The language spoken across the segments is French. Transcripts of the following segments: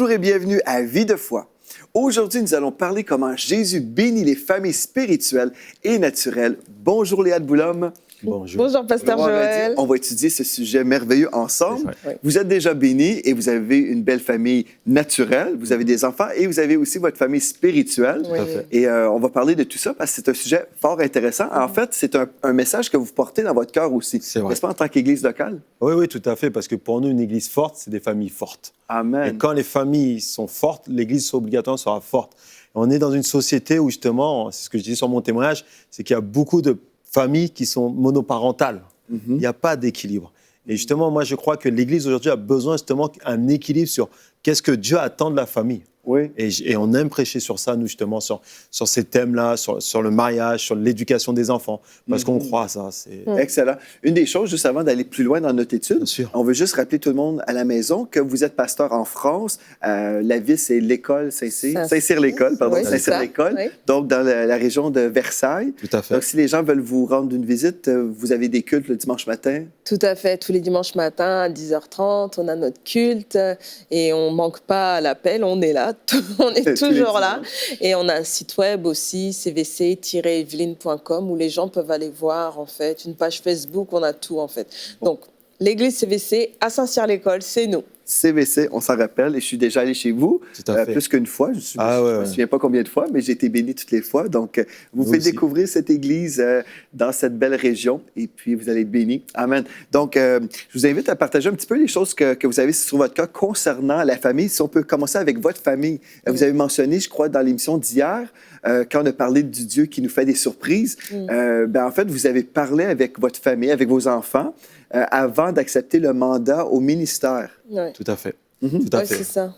Bonjour et bienvenue à Vie de foi. Aujourd'hui, nous allons parler comment Jésus bénit les familles spirituelles et naturelles. Bonjour Léa de Boulogne. Bonjour. Bonjour, Pasteur Joël. On va étudier ce sujet merveilleux ensemble. Oui. Vous êtes déjà bénis et vous avez une belle famille naturelle. Vous avez des enfants et vous avez aussi votre famille spirituelle. Oui. Et on va parler de tout ça parce que c'est un sujet fort intéressant. En fait, c'est un message que vous portez dans votre cœur aussi. C'est vrai. N'est-ce pas, en tant qu'Église locale? Oui, tout à fait, parce que pour nous, une église forte, c'est des familles fortes. Amen. Et quand les familles sont fortes, l'église obligatoirement sera forte. On est dans une société où, justement, c'est ce que je dis sur mon témoignage, c'est qu'il y a beaucoup de familles qui sont monoparentales. Il n'y a pas d'équilibre. Et justement, moi, je crois que l'église aujourd'hui a besoin justement d'un équilibre sur qu'est-ce que Dieu attend de la famille. Oui. Et on aime prêcher sur ça, nous, justement, sur ces thèmes-là, sur le mariage, sur l'éducation des enfants, parce qu'on croit à ça. Excellent. Une des choses, juste avant d'aller plus loin dans notre étude, Bien sûr. on veut juste rappeler tout le monde à la maison que vous êtes pasteur en France. La ville, c'est l'école Saint-Cyr. Saint-Cyr-l'École, pardon. Oui, c'est Saint-Cyr-l'École. ça, oui. Donc, dans la région de Versailles. Tout à fait. Donc, si les gens veulent vous rendre une visite, vous avez des cultes le dimanche matin. Tout à fait. Tous les dimanches matins à 10h30, on a notre culte et on ne manque pas à l'appel. On est là. On est Tous les toujours là. dimanches. Et on a un site web aussi, cvc-evelyn.com, où les gens peuvent aller voir, en fait, une page Facebook. On a tout, en fait. Donc, l'église CVC à Saint-Cyr-l'École, c'est nous. CVC, on s'en rappelle, et je suis déjà allé chez vous Tout à fait. plus qu'une fois. Je ne me souviens pas combien de fois, mais j'ai été béni toutes les fois. Donc, vous faites aussi. découvrir cette église dans cette belle région, et puis vous allez être bénis. Amen. Donc, je vous invite à partager un petit peu les choses que vous avez sur votre cœur concernant la famille. Si on peut commencer avec votre famille. Vous avez mentionné, je crois, dans l'émission d'hier, quand on a parlé du Dieu qui nous fait des surprises, en fait, vous avez parlé avec votre famille, avec vos enfants, avant d'accepter le mandat au ministère. Ouais. Tout à fait. Oui, c'est ça.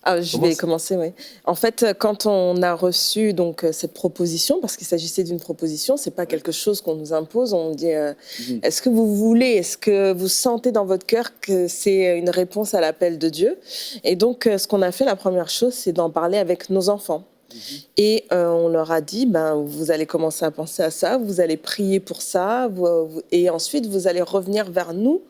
Ah, je vais commencer, oui. En fait, quand on a reçu donc cette proposition, parce qu'il s'agissait d'une proposition, c'est pas quelque chose qu'on nous impose. On dit, est-ce que vous voulez, est-ce que vous sentez dans votre cœur que c'est une réponse à l'appel de Dieu? Et donc, ce qu'on a fait, la première chose, c'est d'en parler avec nos enfants. Et on leur a dit, vous allez commencer à penser à ça, vous allez prier pour ça, et ensuite vous allez revenir vers nous,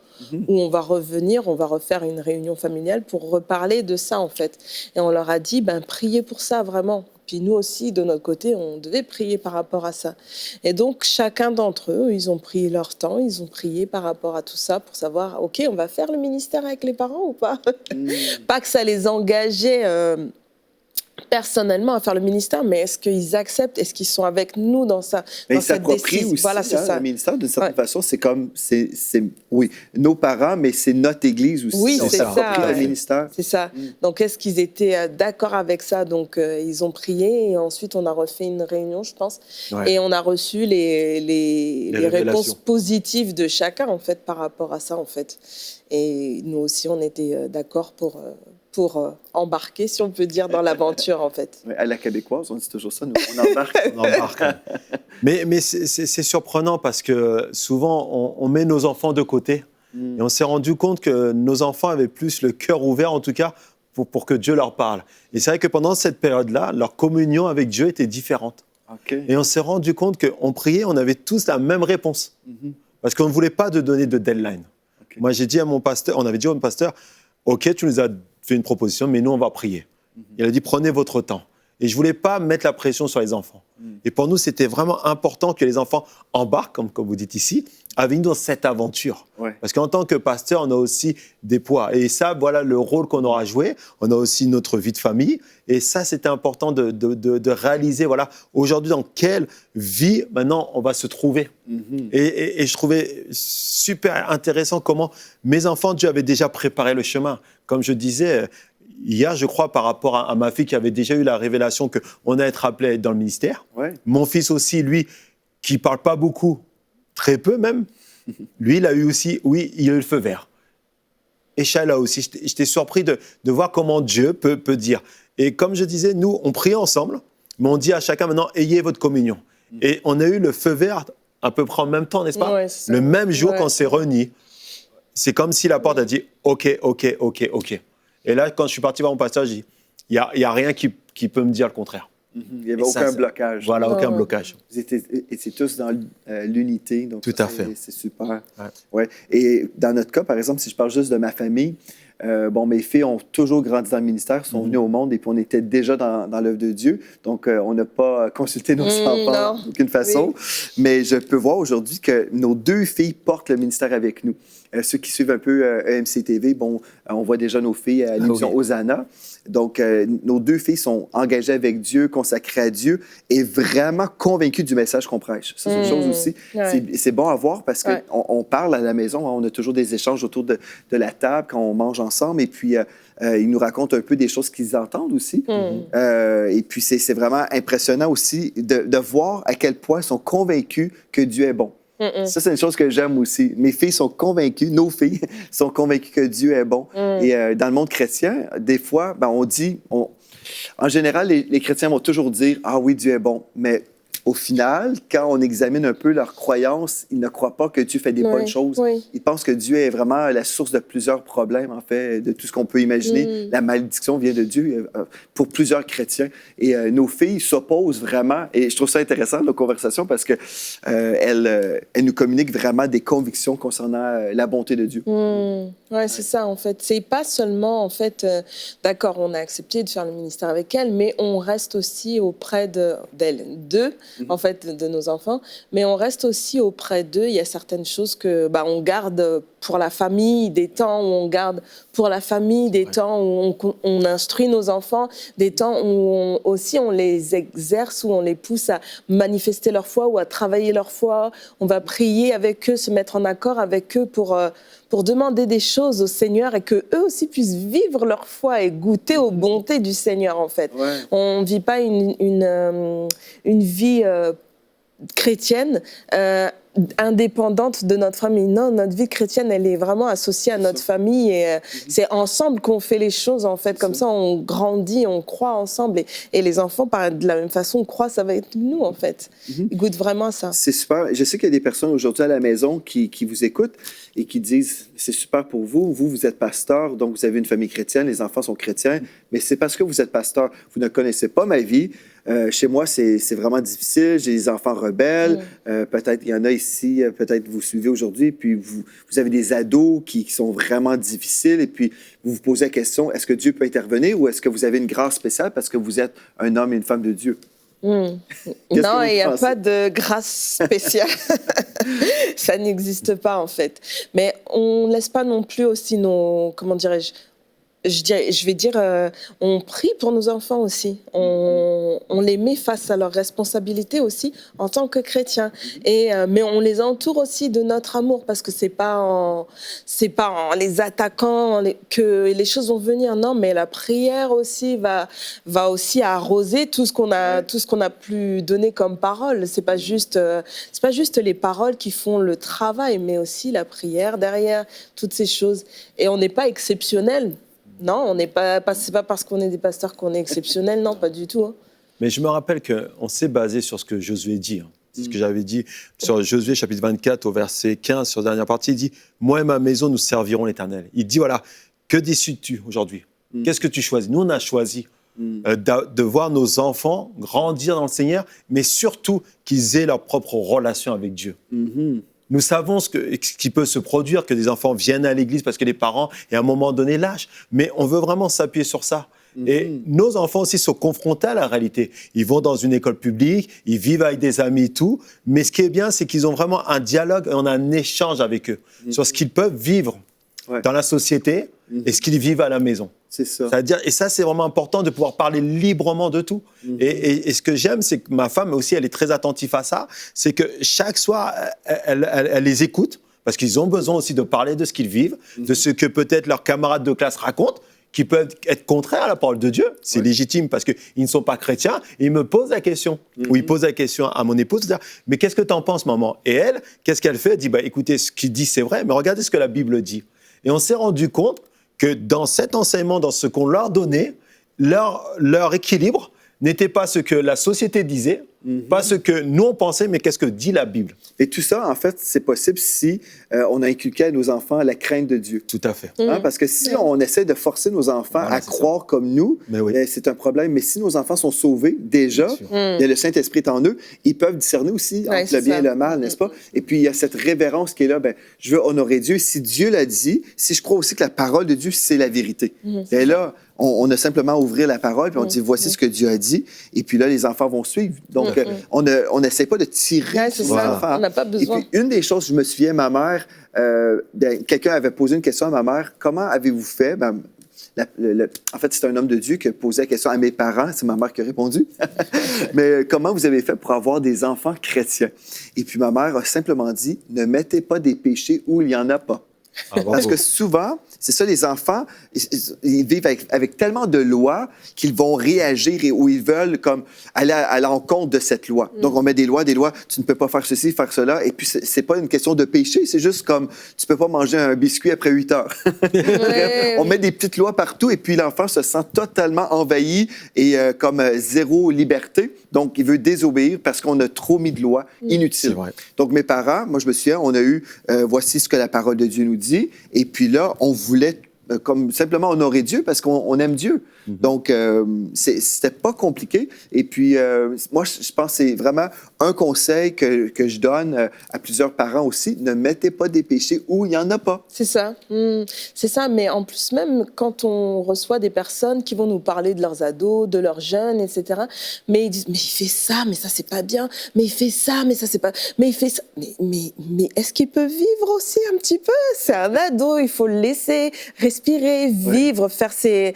où on va revenir, on va refaire une réunion familiale pour reparler de ça en fait. Et on leur a dit, priez pour ça vraiment. Puis nous aussi, de notre côté, on devait prier par rapport à ça. Et donc, chacun d'entre eux, ils ont pris leur temps, ils ont prié par rapport à tout ça pour savoir, OK, on va faire le ministère avec les parents ou pas? Pas que ça les engageait personnellement à faire le ministère, mais est-ce qu'ils acceptent, est-ce qu'ils sont avec nous dans ça, Mais dans ils cette s'approprient décision? aussi Voilà, c'est ça. le ministère, d'une certaine façon. C'est comme, oui, nos parents, mais c'est notre Église aussi. Oui, On c'est s'approprie ça, le ministère. C'est ça. Donc, est-ce qu'ils étaient d'accord avec ça? Donc, ils ont prié et ensuite, on a refait une réunion, je pense. Ouais. Et on a reçu les réponses révélations. positives de chacun, en fait, par rapport à ça, en fait. Et nous aussi, on était d'accord pour embarquer, si on peut dire, dans l'aventure, en fait. Ouais, à la québécoise, on dit toujours ça, nous, on embarque. On embarque. Mais c'est surprenant parce que souvent, on met nos enfants de côté. Et on s'est rendu compte que nos enfants avaient plus le cœur ouvert, en tout cas, pour que Dieu leur parle. Et c'est vrai que pendant cette période-là, leur communion avec Dieu était différente. Okay. Et on s'est rendu compte qu'on priait, on avait tous la même réponse. Parce qu'on ne voulait pas de donner de deadline. Okay. Moi, j'ai dit à mon pasteur, on avait dit à mon pasteur, OK, tu nous as fait une proposition, mais nous, on va prier. Il a dit, prenez votre temps. Et je ne voulais pas mettre la pression sur les enfants. Et pour nous, c'était vraiment important que les enfants embarquent, comme vous dites ici, avec nous dans cette aventure. Ouais. Parce qu'en tant que pasteur, on a aussi des poids. Et ça, voilà le rôle qu'on aura joué. On a aussi notre vie de famille. Et ça, c'était important de réaliser, voilà, aujourd'hui, dans quelle vie, maintenant, on va se trouver. Et je trouvais super intéressant comment mes enfants, Dieu avait déjà préparé le chemin. Comme je disais hier, je crois, par rapport à ma fille qui avait déjà eu la révélation qu'on allait être appelé à être dans le ministère. Ouais. Mon fils aussi, lui, qui ne parle pas beaucoup, très peu même, lui, il a eu aussi, oui, il a eu le feu vert. Et Shaila aussi, j'étais surpris de voir comment Dieu peut dire. Et comme je disais, nous, on prie ensemble, mais on dit à chacun maintenant, ayez votre communion. Et on a eu le feu vert à peu près en même temps, n'est-ce pas? Ouais, c'est ça. Le même jour Ouais. qu'on s'est réunis. C'est comme si la porte a dit, OK. Et là, quand je suis parti voir mon pasteur, j'ai dit, il n'y a rien qui peut me dire le contraire. Il n'y avait aucun blocage. Voilà, aucun Ouais. blocage. Vous étiez tous dans l'unité. Donc Tout ça, à fait. C'est super. Ouais. Ouais. Et dans notre cas, par exemple, si je parle juste de ma famille, Bon, mes filles ont toujours grandi dans le ministère, sont venues au monde et puis on était déjà dans l'œuvre de Dieu. Donc, on n'a pas consulté nos enfants d'aucune façon. Oui. Mais je peux voir aujourd'hui que nos 2 filles portent le ministère avec nous. Ceux qui suivent un peu EMC TV, bon, on voit déjà nos filles à l'émission Hosanna. Donc, nos 2 filles sont engagées avec Dieu, consacrées à Dieu et vraiment convaincues du message qu'on prêche. Ça, c'est une chose aussi. Ouais. C'est bon à voir parce qu'on on parle à la maison, on a toujours des échanges autour de la table quand on mange ensemble et puis ils nous racontent un peu des choses qu'ils entendent aussi. Et puis, c'est vraiment impressionnant aussi de voir à quel point ils sont convaincus que Dieu est bon. Ça, c'est une chose que j'aime aussi. Mes filles sont convaincues, nos filles sont convaincues que Dieu est bon. Et dans le monde chrétien, des fois, ben, on dit... En général, les chrétiens vont toujours dire « Ah oui, Dieu est bon ». Mais au final, quand on examine un peu leurs croyances, ils ne croient pas que Dieu fait des bonnes choses. Ils pensent que Dieu est vraiment la source de plusieurs problèmes, en fait, de tout ce qu'on peut imaginer. La malédiction vient de Dieu pour plusieurs chrétiens. Et nos filles s'opposent vraiment. Et je trouve ça intéressant, nos conversations, parce que elles nous communiquent vraiment des convictions concernant la bonté de Dieu. Oui, c'est ça, en fait. C'est pas seulement, en fait, d'accord, on a accepté de faire le ministère avec elles, mais on reste aussi auprès d'elles, d'eux, en fait, de nos enfants, mais on reste aussi auprès d'eux. Il y a certaines choses que on garde pour la famille, des temps où on garde pour la famille, des temps où on instruit nos enfants, des temps où on les exerce, où on les pousse à manifester leur foi ou à travailler leur foi. On va prier avec eux, se mettre en accord avec eux pour demander des choses au Seigneur et qu'eux aussi puissent vivre leur foi et goûter aux bontés du Seigneur, en fait. On ne vit pas une vie chrétienne indépendante de notre famille. Non, notre vie chrétienne, elle est vraiment associée à notre famille et c'est ensemble qu'on fait les choses, en fait. Comme ça, on grandit, on croit ensemble et les enfants, de la même façon, croient, ça va être nous, en fait. Ils goûtent vraiment à ça. C'est super. Je sais qu'il y a des personnes aujourd'hui à la maison qui vous écoutent et qui disent, c'est super pour vous, vous êtes pasteur, donc vous avez une famille chrétienne, les enfants sont chrétiens, mais c'est parce que vous êtes pasteur. Vous ne connaissez pas ma vie. Chez moi, c'est vraiment difficile. J'ai des enfants rebelles. Peut-être il y en a ici, peut-être vous suivez aujourd'hui, puis vous avez des ados qui sont vraiment difficiles, et puis vous vous posez la question, est-ce que Dieu peut intervenir ou est-ce que vous avez une grâce spéciale parce que vous êtes un homme et une femme de Dieu? Non, il n'y a pas de grâce spéciale. Ça n'existe pas, en fait. Mais on ne laisse pas non plus aussi nos... Comment dirais-je ? Je vais dire, on prie pour nos enfants aussi. On les met face à leurs responsabilités aussi en tant que chrétiens. Mais on les entoure aussi de notre amour parce que c'est pas en les attaquant que les choses vont venir. Non, mais la prière aussi va aussi arroser tout ce qu'on a pu donner comme parole. C'est pas juste les paroles qui font le travail, mais aussi la prière derrière, toutes ces choses. Et on n'est pas exceptionnel. Non, on n'est pas, c'est pas parce qu'on est des pasteurs qu'on est exceptionnel, non, pas du tout. Hein. Mais je me rappelle qu'on s'est basé sur ce que Josué dit. C'est ce que j'avais dit sur Josué, chapitre 24, au verset 15, sur la dernière partie. Il dit « Moi et ma maison, nous servirons l'Éternel ». Il dit, voilà, que décides-tu aujourd'hui ? Qu'est-ce que tu choisis ? Nous, on a choisi de voir nos enfants grandir dans le Seigneur, mais surtout qu'ils aient leur propre relation avec Dieu. Nous savons ce qui peut se produire, que des enfants viennent à l'église parce que les parents, à un moment donné, lâchent. Mais on veut vraiment s'appuyer sur ça. Et nos enfants aussi sont confrontés à la réalité. Ils vont dans une école publique, ils vivent avec des amis et tout. Mais ce qui est bien, c'est qu'ils ont vraiment un dialogue et on a un échange avec eux sur ce qu'ils peuvent vivre dans la société et ce qu'ils vivent à la maison. C'est ça. C'est-à-dire, et ça, c'est vraiment important de pouvoir parler librement de tout. Et ce que j'aime, c'est que ma femme aussi, elle est très attentive à ça. C'est que chaque soir, elle les écoute parce qu'ils ont besoin aussi de parler de ce qu'ils vivent, de ce que peut-être leurs camarades de classe racontent, qui peuvent être contraires à la parole de Dieu. C'est légitime parce qu'ils ne sont pas chrétiens. Et ils me posent la question, ou ils posent la question à mon épouse, mais qu'est-ce que tu en penses, maman ? Et elle, qu'est-ce qu'elle fait ? Elle dit, écoutez, ce qu'il dit, c'est vrai, mais regardez ce que la Bible dit. Et on s'est rendu compte que dans cet enseignement, dans ce qu'on leur donnait, leur équilibre n'était pas ce que la société disait, Pas ce que nous on pensait, mais qu'est-ce que dit la Bible. Et tout ça, en fait, c'est possible si on a inculqué à nos enfants la crainte de Dieu. Tout à fait. Parce que si on essaie de forcer nos enfants à croire comme nous, c'est un problème. Mais si nos enfants sont sauvés déjà, il y a le Saint-Esprit en eux, ils peuvent discerner aussi entre le bien et le mal, n'est-ce pas? Et puis, il y a cette révérence qui est là. Je veux honorer Dieu. Si Dieu l'a dit, si je crois aussi que la parole de Dieu, c'est la vérité. Et là, on a simplement à ouvrir la parole, puis on dit, voici ce que Dieu a dit. Et puis là, les enfants vont suivre. Donc, on n'essaie pas de tirer sur les enfants. On n'a pas besoin. Et puis, une des choses, je me souviens, ma mère, quelqu'un avait posé une question à ma mère. Comment avez-vous fait? En fait, c'est un homme de Dieu qui a posé la question à mes parents. C'est ma mère qui a répondu. Mais comment vous avez fait pour avoir des enfants chrétiens? Et puis, ma mère a simplement dit, ne mettez pas des péchés où il n'y en a pas. Parce que souvent, c'est ça, les enfants, ils vivent avec tellement de lois qu'ils vont réagir ou ils veulent comme aller à l'encontre de cette loi. Donc, on met des lois, tu ne peux pas faire ceci, faire cela. Et puis, c'est pas une question de péché, c'est juste comme tu peux pas manger un biscuit après 8 heures. On met des petites lois partout et puis l'enfant se sent totalement envahi et comme zéro liberté. Donc, il veut désobéir parce qu'on a trop mis de lois inutiles. Donc, mes parents, moi, je me souviens, on a eu voici ce que la parole de Dieu nous dit. Et puis là, on voulait comme simplement honorer Dieu parce qu'on aime Dieu. Donc, c'était pas compliqué. Et puis, moi, je pense que c'est vraiment un conseil que je donne à plusieurs parents aussi. Ne mettez pas des péchés où il n'y en a pas. C'est ça. C'est ça. Mais en plus, même quand on reçoit des personnes qui vont nous parler de leurs ados, de leurs jeunes, etc., mais ils disent, mais il fait ça, mais ça, c'est pas bien. Mais il fait ça, mais ça, c'est pas... Mais il fait ça. Mais est-ce qu'il peut vivre aussi un petit peu? C'est un ado, il faut le laisser respirer, vivre, faire ses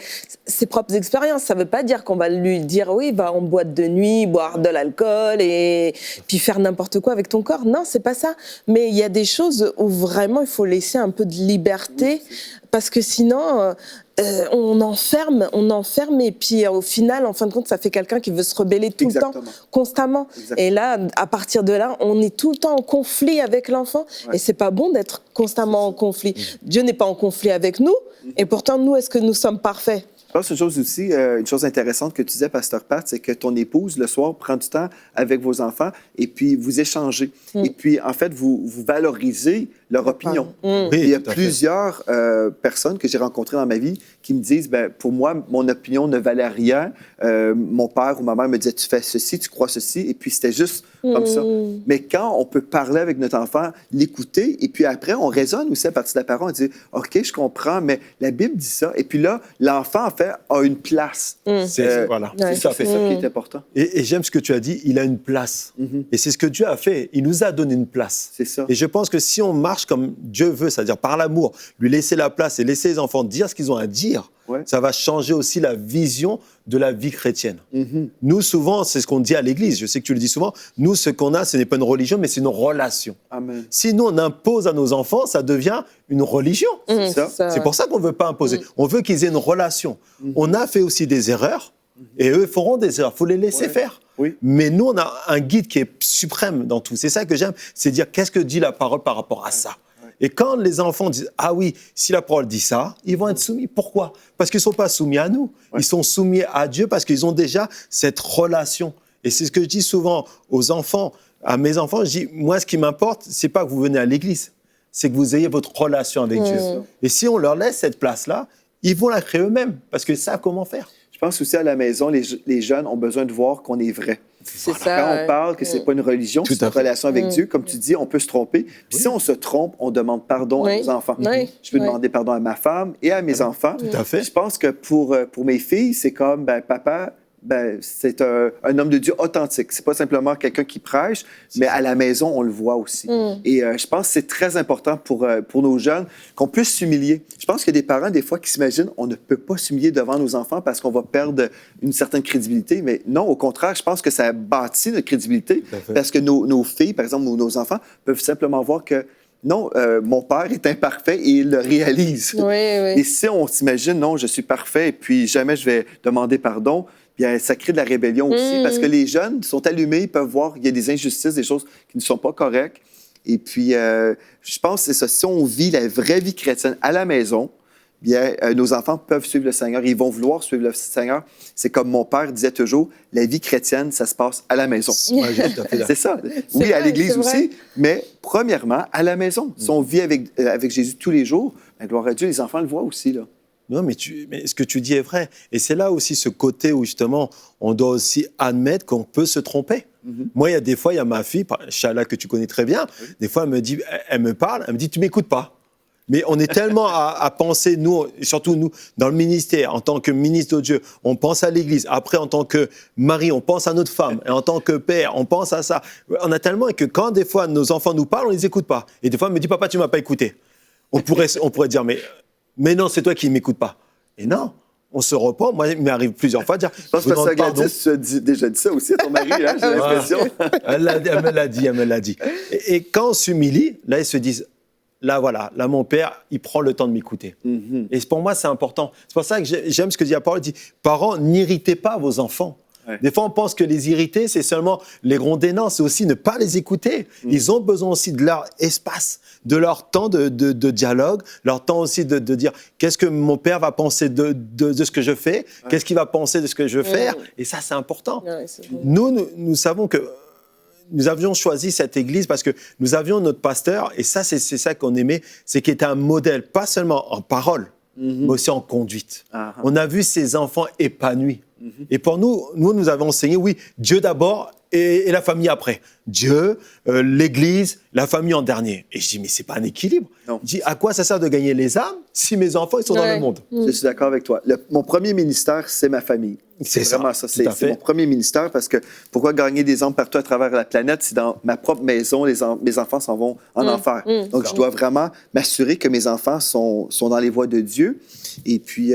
propres expériences. Ça ne veut pas dire qu'on va lui dire oui, va en boîte de nuit, boire de l'alcool et puis faire n'importe quoi avec ton corps. Non, c'est pas ça. Mais il y a des choses où vraiment il faut laisser un peu de liberté parce que sinon on enferme et puis au final, en fin de compte, ça fait quelqu'un qui veut se rebeller tout le temps, constamment. Et là, à partir de là, on est tout le temps en conflit avec l'enfant et c'est pas bon d'être constamment en conflit. Dieu n'est pas en conflit avec nous et pourtant, nous, est-ce que nous sommes parfaits? Je pense une chose aussi, une chose intéressante que tu disais, Pasteur Pat, c'est que ton épouse, le soir, prend du temps avec vos enfants et puis vous échangez. Et puis, en fait, vous valorisez leur opinion. Il y a plusieurs personnes que j'ai rencontrées dans ma vie qui me disent, pour moi, mon opinion ne valait rien. Mon père ou ma mère me disait, tu fais ceci, tu crois ceci. Et puis, c'était juste comme ça. Mais quand on peut parler avec notre enfant, l'écouter, et puis après, on raisonne aussi à partir de la parole, on dit, OK, je comprends, mais la Bible dit ça. Et puis là, l'enfant, en fait, a une place. C'est ça qui est important. Et j'aime ce que tu as dit, il a une place. Et c'est ce que Dieu a fait. Il nous a donné une place. C'est ça. Et je pense que si on marche comme Dieu veut, c'est-à-dire par l'amour, lui laisser la place et laisser les enfants dire ce qu'ils ont à dire, ça va changer aussi la vision de la vie chrétienne. Nous, souvent, c'est ce qu'on dit à l'Église. Je sais que tu le dis souvent. Nous, ce qu'on a, ce n'est pas une religion, mais c'est une relation. Amen. Si nous, on impose à nos enfants, ça devient une religion. C'est pour ça qu'on ne veut pas imposer. On veut qu'ils aient une relation. On a fait aussi des erreurs, et eux feront des erreurs. Il faut les laisser faire. Mais nous, on a un guide qui est suprême dans tout. C'est ça que j'aime, c'est dire qu'est-ce que dit la parole par rapport à ça. Et quand les enfants disent « Ah oui, si la parole dit ça », ils vont être soumis. Pourquoi? Parce qu'ils ne sont pas soumis à nous. Ils sont soumis à Dieu parce qu'ils ont déjà cette relation. Et c'est ce que je dis souvent aux enfants, à mes enfants. Je dis, moi, ce qui m'importe, ce n'est pas que vous venez à l'église, c'est que vous ayez votre relation avec Dieu. Et si on leur laisse cette place-là, ils vont la créer eux-mêmes parce qu'ils savent comment faire. Je pense aussi à la maison, les jeunes ont besoin de voir qu'on est vrai. C'est ça. Quand on parle que ce n'est pas une religion, c'est une relation avec Dieu, comme tu dis, on peut se tromper. Puis si on se trompe, on demande pardon à nos enfants. Je peux demander pardon à ma femme et à mes enfants. Tout à fait. Je pense que pour mes filles, c'est comme, papa, c'est un homme de Dieu authentique. C'est pas simplement quelqu'un qui prêche, mais à la maison, on le voit aussi. Et je pense que c'est très important pour nos jeunes qu'on puisse s'humilier. Je pense qu'il y a des parents, des fois, qui s'imaginent on ne peut pas s'humilier devant nos enfants parce qu'on va perdre une certaine crédibilité. Mais non, au contraire, je pense que ça bâtit notre crédibilité parce que nos filles, par exemple, ou nos enfants, peuvent simplement voir que non, mon père est imparfait et il le réalise. Et si on s'imagine, non, je suis parfait et puis jamais je vais demander pardon, bien, ça crée de la rébellion aussi parce que les jeunes sont allumés, ils peuvent voir qu'il y a des injustices, des choses qui ne sont pas correctes. Et puis, je pense que c'est ça. Si on vit la vraie vie chrétienne à la maison, bien, nos enfants peuvent suivre le Seigneur. Ils vont vouloir suivre le Seigneur. C'est comme mon père disait toujours, la vie chrétienne, ça se passe à la maison. Ouais, j'ai tout à fait C'est ça. Oui, à l'église aussi, mais premièrement, à la maison. Si on vit avec Jésus tous les jours, bien, gloire à Dieu, les enfants le voient aussi, là. Non, mais ce que tu dis est vrai. Et c'est là aussi ce côté où, justement, on doit aussi admettre qu'on peut se tromper. Moi, il y a des fois, il y a ma fille, Shala, que tu connais très bien, des fois, elle me parle, elle me dit, tu m'écoutes pas. Mais on est tellement à penser, nous, surtout nous, dans le ministère, en tant que ministre de Dieu, on pense à l'Église. Après, en tant que mari, on pense à notre femme. Et en tant que père, on pense à ça. On a tellement que quand, des fois, nos enfants nous parlent, on les écoute pas. Et des fois, elle me dit, papa, tu m'as pas écouté. On pourrait dire, mais non, c'est toi qui ne m'écoutes pas. Et non, on se repent. Moi, il m'arrive plusieurs fois de dire... Je pense que ça, Gladys, tu as déjà dit ça aussi à ton mari, hein, j'ai l'impression. Elle me l'a dit. Et quand on s'humilie, là, ils se disent, là, voilà, là, mon père, il prend le temps de m'écouter. Et pour moi, c'est important. C'est pour ça que j'aime ce que dit la parole. Il dit, parents, n'irritez pas vos enfants. Ouais. Des fois, on pense que les irriter, c'est seulement les gronder. Non, c'est aussi ne pas les écouter. Ils ont besoin aussi de leur espace, de leur temps de dialogue, leur temps aussi de dire qu'est-ce que mon père va penser de ce que je fais, qu'est-ce qu'il va penser de ce que je veux faire. Et ça, c'est important. Nous savons que nous avions choisi cette église parce que nous avions notre pasteur, et ça, c'est ça qu'on aimait, c'est qu'il était un modèle, pas seulement en parole, mais aussi en conduite. On a vu ces enfants épanouis. Et pour nous avons enseigné, oui, Dieu d'abord et la famille après. Dieu, l'Église, la famille en dernier. Et je dis, mais c'est pas un équilibre. Non. Je dis, à quoi ça sert de gagner les âmes si mes enfants ils sont dans le monde? Je suis d'accord avec toi. Mon premier ministère, c'est ma famille. C'est vraiment ça. C'est mon premier ministère parce que pourquoi gagner des âmes partout à travers la planète si dans ma propre maison, mes enfants s'en vont en enfer? Donc, je dois vraiment m'assurer que mes enfants sont dans les voies de Dieu. Et puis,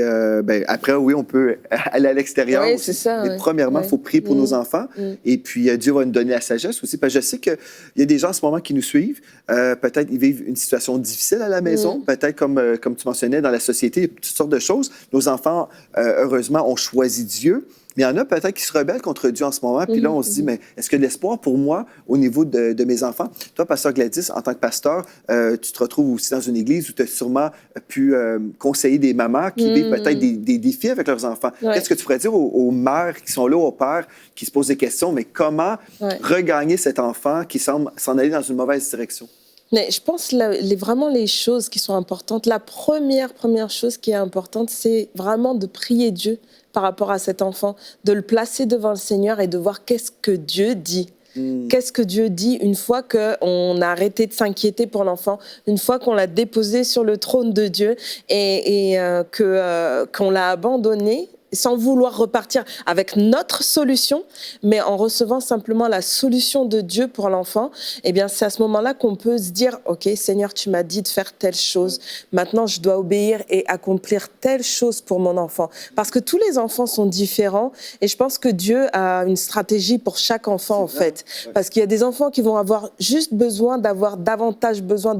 après, oui, on peut aller à l'extérieur. Oui, c'est ça. Mais premièrement, il faut prier pour nos enfants. Et puis, Dieu va nous donner la sagesse aussi. Parce que je sais qu'il y a des gens en ce moment qui nous suivent. Peut-être ils vivent une situation difficile à la maison. Peut-être, comme tu mentionnais, dans la société, il y a toutes sortes de choses. Nos enfants, heureusement, ont choisi Dieu. Mais il y en a peut-être qui se rebellent contre Dieu en ce moment. Puis là, on se dit, mais est-ce qu'il y a de l'espoir pour moi au niveau de mes enfants? Toi, pasteur Gladys, en tant que pasteur, tu te retrouves aussi dans une église où tu as sûrement pu conseiller des mamans qui vivent peut-être des défis avec leurs enfants. Ouais. Qu'est-ce que tu pourrais dire aux mères qui sont là, aux pères qui se posent des questions, mais comment regagner cet enfant qui semble s'en aller dans une mauvaise direction? Mais je pense vraiment les choses qui sont importantes. La première chose qui est importante, c'est vraiment de prier Dieu par rapport à cet enfant, de le placer devant le Seigneur et de voir qu'est-ce que Dieu dit. Qu'est-ce que Dieu dit une fois qu'on a arrêté de s'inquiéter pour l'enfant, une fois qu'on l'a déposé sur le trône de Dieu et qu'on l'a abandonné sans vouloir repartir avec notre solution, mais en recevant simplement la solution de Dieu pour l'enfant, eh bien, c'est à ce moment-là qu'on peut se dire, OK, Seigneur, tu m'as dit de faire telle chose. Maintenant, je dois obéir et accomplir telle chose pour mon enfant. Parce que tous les enfants sont différents et je pense que Dieu a une stratégie pour chaque enfant, en fait. Parce qu'il y a des enfants qui vont avoir juste besoin d'avoir davantage besoin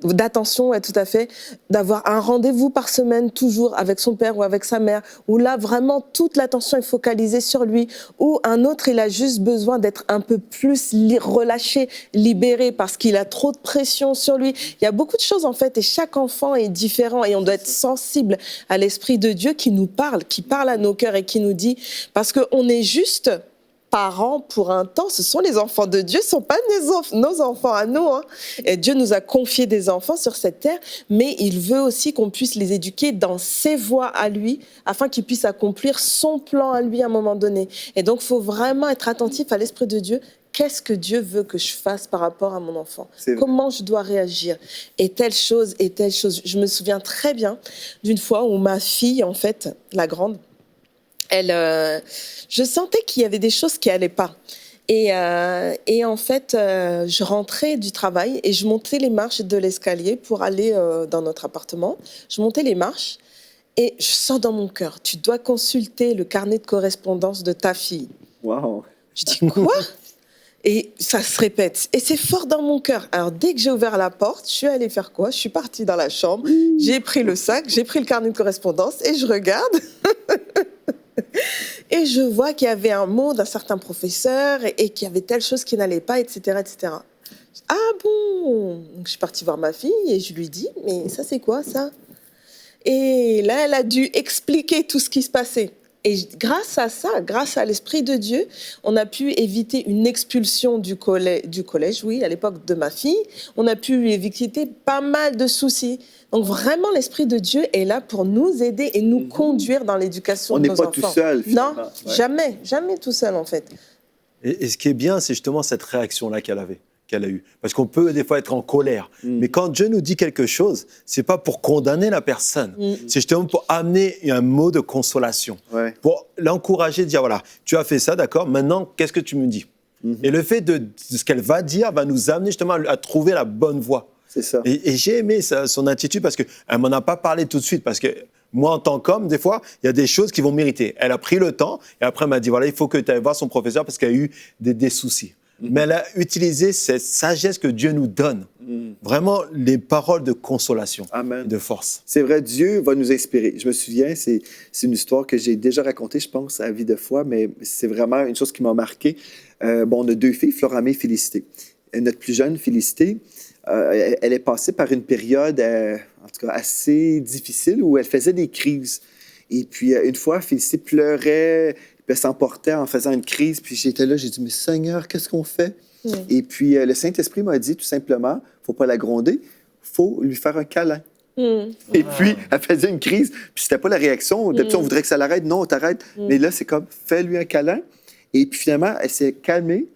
d'attention, ouais, tout à fait, d'avoir un rendez-vous par semaine toujours avec son père ou avec sa mère, où là vraiment toute l'attention est focalisée sur lui, ou un autre il a juste besoin d'être un peu plus relâché, libéré parce qu'il a trop de pression sur lui. Il y a beaucoup de choses en fait et chaque enfant est différent et on doit être sensible à l'Esprit de Dieu qui nous parle, qui parle à nos cœurs et qui nous dit, parce qu'on est juste parents pour un temps, ce sont les enfants de Dieu, ce ne sont pas nos enfants à nous. Hein. Et Dieu nous a confié des enfants sur cette terre, mais il veut aussi qu'on puisse les éduquer dans ses voies à lui, afin qu'ils puissent accomplir son plan à lui à un moment donné. Et donc, il faut vraiment être attentif à l'Esprit de Dieu. Qu'est-ce que Dieu veut que je fasse par rapport à mon enfant? Comment je dois réagir? Et telle chose, et telle chose. Je me souviens très bien d'une fois où ma fille, en fait, la grande, je sentais qu'il y avait des choses qui n'allaient pas. Et en fait, je rentrais du travail et je montais les marches de l'escalier pour aller dans notre appartement. Je montais les marches et je sens dans mon cœur, tu dois consulter le carnet de correspondance de ta fille. Wow. Je dis, quoi? Et ça se répète. Et c'est fort dans mon cœur. Alors, dès que j'ai ouvert la porte, je suis allée faire quoi? Je suis partie dans la chambre, j'ai pris le sac, j'ai pris le carnet de correspondance et je regarde. Et je vois qu'il y avait un mot d'un certain professeur et qu'il y avait telle chose qui n'allait pas, etc., etc. Ah bon? Donc, je suis partie voir ma fille et je lui dis, mais ça c'est quoi ça? Et là, elle a dû expliquer tout ce qui se passait. Et grâce à ça, grâce à l'Esprit de Dieu, on a pu éviter une expulsion du collège, oui, à l'époque de ma fille. On a pu éviter pas mal de soucis. Donc vraiment, l'Esprit de Dieu est là pour nous aider et nous conduire dans l'éducation de nos enfants. On n'est pas tout seul, finalement. Non, jamais tout seul en fait. Et ce qui est bien, c'est justement cette réaction-là qu'elle a eue. Parce qu'on peut des fois être en colère. Mais quand Dieu nous dit quelque chose, c'est pas pour condamner la personne. C'est justement pour amener un mot de consolation. Pour l'encourager, dire, voilà, tu as fait ça, d'accord, maintenant, qu'est-ce que tu me dis? Et le fait de ce qu'elle va dire va nous amener justement à trouver la bonne voie. C'est ça. Et j'ai aimé son attitude parce qu'elle ne m'en a pas parlé tout de suite. Parce que moi, en tant qu'homme, des fois, il y a des choses qui vont m'irriter. Elle a pris le temps et après, elle m'a dit, voilà, il faut que tu ailles voir son professeur parce qu'elle a eu des soucis. Mais elle a utilisé cette sagesse que Dieu nous donne. Vraiment, les paroles de consolation, Amen. de force. C'est vrai, Dieu va nous inspirer. Je me souviens, c'est une histoire que j'ai déjà racontée, je pense, à vie de foi, mais c'est vraiment une chose qui m'a marqué. On a 2 filles, Floramé et Félicité. Notre plus jeune, Félicité, elle est passée par une période, en tout cas, assez difficile où elle faisait des crises. Et puis, une fois, Félicité pleurait, puis elle s'emportait en faisant une crise. Puis j'étais là, j'ai dit, mais Seigneur, qu'est-ce qu'on fait? Et puis, le Saint-Esprit m'a dit tout simplement, il ne faut pas la gronder, il faut lui faire un câlin. Et puis, elle faisait une crise, puis c'était pas la réaction. D'habitude, on voudrait que ça l'arrête. Non, on t'arrête. Mais là, c'est comme, fais-lui un câlin. Et puis, finalement, elle s'est calmée.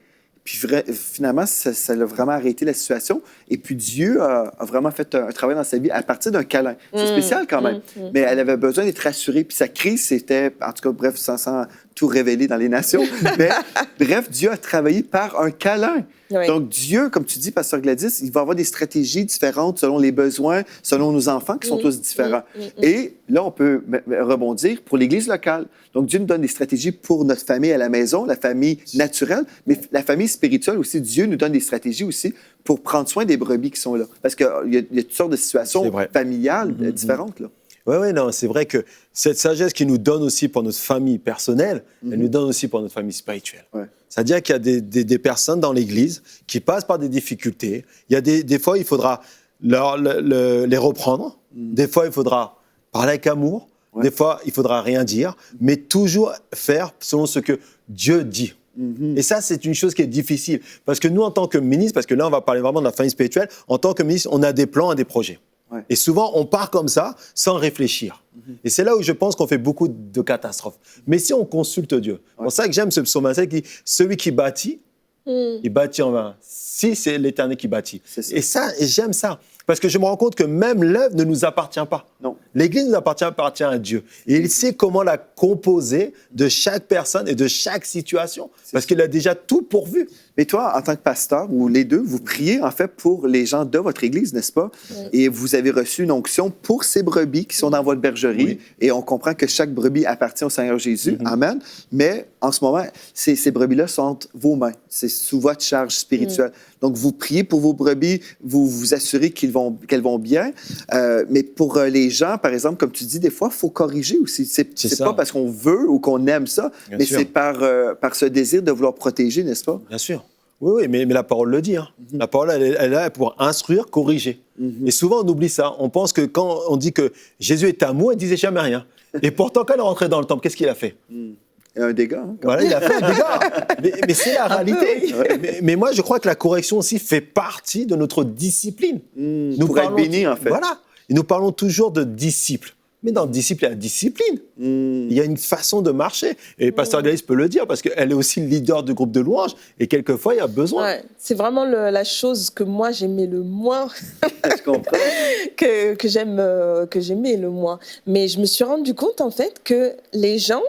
Puis finalement, ça l'a vraiment arrêté la situation. Et puis Dieu a vraiment fait un travail dans sa vie à partir d'un câlin. C'est spécial quand même. Mais elle avait besoin d'être rassurée. Puis sa crise, c'était, en tout cas, bref, sans tout révéler dans les nations. Mais bref, Dieu a travaillé par un câlin. Oui. Donc Dieu, comme tu dis, Pasteur Gladys, il va avoir des stratégies différentes selon les besoins, selon nos enfants qui sont tous différents. Et là, on peut rebondir pour l'Église locale. Donc Dieu nous donne des stratégies pour notre famille à la maison, la famille naturelle, mais la famille spirituelle aussi. Dieu nous donne des stratégies aussi pour prendre soin des brebis qui sont là. Parce qu'il y a toutes sortes de situations familiales différentes, là. Oui, non, c'est vrai que cette sagesse qu'il nous donne aussi pour notre famille personnelle, elle nous donne aussi pour notre famille spirituelle. C'est-à-dire qu'il y a des personnes dans l'Église qui passent par des difficultés. Il y a des fois, il faudra les reprendre. Des fois, il faudra parler avec amour. Des fois, il faudra rien dire, mais toujours faire selon ce que Dieu dit. Et ça, c'est une chose qui est difficile. Parce que nous, en tant que ministre, parce que là, on va parler vraiment de la famille spirituelle, en tant que ministre, on a des plans et des projets. Et souvent, on part comme ça, sans réfléchir. Et c'est là où je pense qu'on fait beaucoup de catastrophes. Mais si on consulte Dieu, c'est pour ça que j'aime ce psaume qui dit « Celui qui bâtit, il bâtit en vain. Si c'est l'Éternel qui bâtit. » Et j'aime ça. Parce que je me rends compte que même l'œuvre ne nous appartient pas. Non. L'Église nous appartient à Dieu. Et il sait comment la composer de chaque personne et de chaque situation. Parce qu'il a déjà tout pourvu. Mais toi, en tant que pasteur, ou les deux, vous priez en fait pour les gens de votre Église, n'est-ce pas? Et vous avez reçu une onction pour ces brebis qui sont dans votre bergerie. Et on comprend que chaque brebis appartient au Seigneur Jésus. Amen. Mais en ce moment, ces brebis-là sont entre vos mains. C'est sous votre charge spirituelle. Donc, vous priez pour vos brebis, vous vous assurez qu'elles vont bien. Mais pour les gens, par exemple, comme tu dis, des fois, il faut corriger aussi. C'est pas parce qu'on veut ou qu'on aime ça, mais c'est par ce désir de vouloir protéger, n'est-ce pas? Bien sûr. Oui, mais la parole le dit. Hein. La parole, elle est là pour instruire, corriger. Et souvent, on oublie ça. On pense que quand on dit que Jésus est amour, il ne disait jamais rien. Et pourtant, quand il est rentré dans le temple, qu'est-ce qu'il a fait? Un dégât. Hein, voilà, il a fait un dégât. Mais c'est la réalité. Mais moi, je crois que la correction aussi fait partie de notre discipline. Nous pour être bénis, en fait. Voilà. Et nous parlons toujours de disciples. Mais dans le disciple, il y a la discipline. Il y a une façon de marcher. Et Pasteur Gladys peut le dire, parce qu'elle est aussi le leader du groupe de louanges. Et quelquefois, il y a besoin. Ouais, c'est vraiment la chose que moi, j'aimais le moins. Je comprends. que j'aimais le moins. Mais je me suis rendu compte, en fait, que les gens...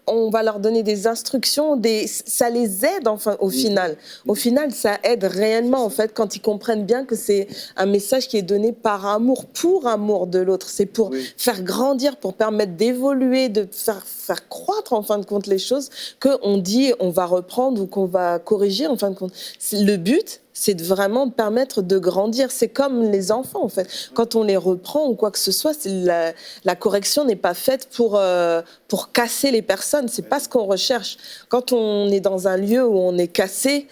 on va leur donner des instructions, ça les aide enfin au final. Au final, ça aide réellement en fait quand ils comprennent bien que c'est un message qui est donné par amour, pour amour de l'autre. C'est pour faire grandir, pour permettre d'évoluer, de faire croître en fin de compte les choses qu'on dit on va reprendre ou qu'on va corriger en fin de compte. Le but, c'est vraiment de permettre de grandir. C'est comme les enfants, en fait. Quand on les reprend ou quoi que ce soit, la correction n'est pas faite pour casser les personnes. C'est pas ce qu'on recherche. Quand on est dans un lieu où on est cassé,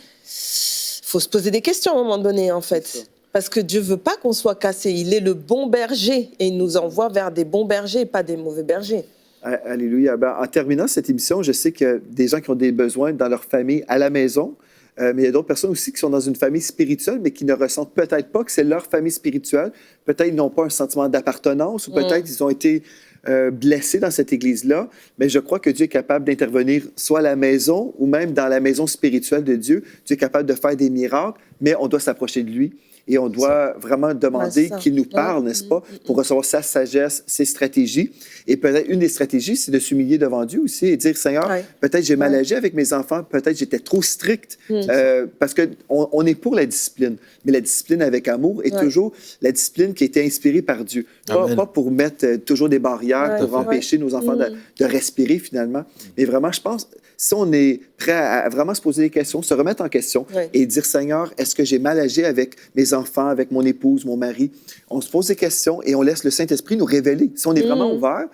faut se poser des questions à un moment donné, en fait. Parce que Dieu veut pas qu'on soit cassé. Il est le bon berger et il nous envoie vers des bons bergers et pas des mauvais bergers. Alléluia. Ben, en terminant cette émission, je sais que des gens qui ont des besoins dans leur famille, à la maison, mais il y a d'autres personnes aussi qui sont dans une famille spirituelle, mais qui ne ressentent peut-être pas que c'est leur famille spirituelle. Peut-être ils n'ont pas un sentiment d'appartenance ou peut-être ils ont été blessés dans cette église-là. Mais je crois que Dieu est capable d'intervenir soit à la maison ou même dans la maison spirituelle de Dieu. Dieu est capable de faire des miracles, mais on doit s'approcher de lui. Et on doit vraiment demander qu'il nous parle, n'est-ce pas, pour recevoir sa sagesse, ses stratégies. Et peut-être une des stratégies, c'est de s'humilier devant Dieu aussi et dire, Seigneur, peut-être j'ai mal agi avec mes enfants, peut-être j'étais trop strict, parce qu'on est pour la discipline. Mais la discipline avec amour est toujours la discipline qui a été inspirée par Dieu. Pas pour mettre toujours des barrières, pour empêcher nos enfants de respirer finalement. Mais vraiment, je pense, si on est prêt à vraiment se poser des questions, se remettre en question et dire, Seigneur, est-ce que j'ai mal agi avec mes enfants, avec mon épouse, mon mari? On se pose des questions et on laisse le Saint-Esprit nous révéler. Si on est vraiment ouvert,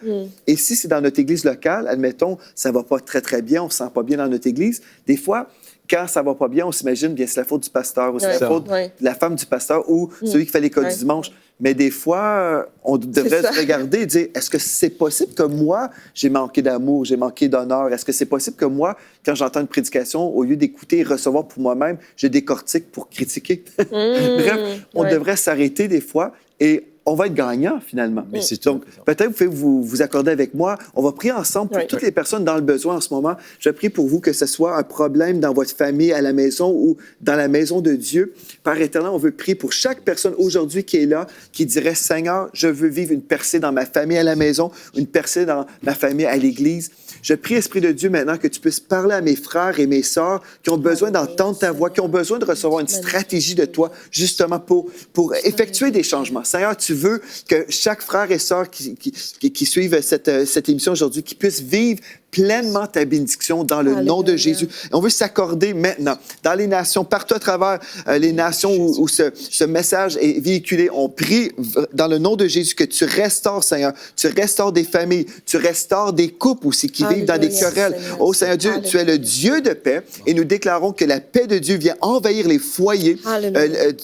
et si c'est dans notre église locale, admettons, ça ne va pas très, très bien, on ne se sent pas bien dans notre église, des fois, quand ça ne va pas bien, on s'imagine, bien, c'est la faute du pasteur, ou c'est la faute de la femme du pasteur, ou celui qui fait l'école du dimanche. Mais des fois, on devrait se regarder et dire, est-ce que c'est possible que moi, j'ai manqué d'amour, j'ai manqué d'honneur? Est-ce que c'est possible que moi, quand j'entends une prédication, au lieu d'écouter et recevoir pour moi-même, je décortique pour critiquer? Bref, on devrait s'arrêter des fois et on va être gagnant, finalement. Mais c'est Donc, peut-être vous pouvez vous accorder avec moi. On va prier ensemble pour toutes les personnes dans le besoin en ce moment. Je prie pour vous que ce soit un problème dans votre famille, à la maison ou dans la maison de Dieu. Père éternel, on veut prier pour chaque personne aujourd'hui qui est là, qui dirait, Seigneur, je veux vivre une percée dans ma famille à la maison, une percée dans ma famille à l'Église. Je prie, Esprit de Dieu, maintenant que tu puisses parler à mes frères et mes sœurs qui ont besoin d'entendre ta voix, qui ont besoin de recevoir une stratégie de toi, justement pour effectuer des changements. Seigneur, tu veux que chaque frère et sœur qui suivent cette émission aujourd'hui, qui puissent vivre pleinement ta bénédiction dans le nom de Jésus. Et on veut s'accorder maintenant dans les nations, partout à travers les nations où ce message est véhiculé. On prie dans le nom de Jésus que tu restaures, Seigneur. Tu restaures des familles, tu restaures des couples aussi qui vivent dans des querelles. Oh Seigneur Dieu, tu es le Dieu de paix et nous déclarons que la paix de Dieu vient envahir les foyers.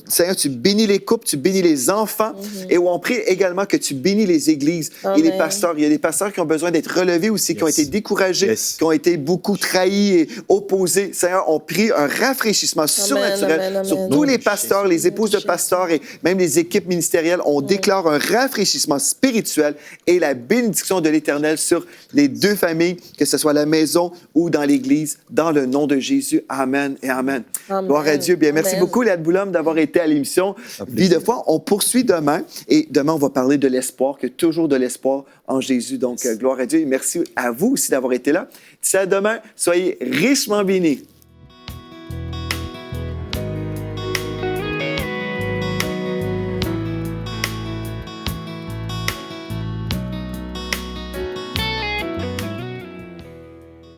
Seigneur, tu bénis les couples, tu bénis les enfants et on prie également que tu bénis les églises et les pasteurs. Il y a des pasteurs qui ont besoin d'être relevés aussi, qui ont été découragés, qui ont été beaucoup trahis et opposés. Seigneur, on prie un rafraîchissement surnaturel sur tous les pasteurs, les épouses de pasteurs et même les équipes ministérielles. On déclare un rafraîchissement spirituel et la bénédiction de l'Éternel sur les deux familles, que ce soit à la maison ou dans l'Église, dans le nom de Jésus. Amen et Amen. Gloire à Dieu. Bien, merci beaucoup, Léa Boulogne, d'avoir été à l'émission Vie de foi. On poursuit demain et demain, on va parler de l'espoir, que toujours de l'espoir en Jésus. Donc, gloire à Dieu et merci à vous aussi d'avoir été là. D'ici à demain, soyez richement bénis.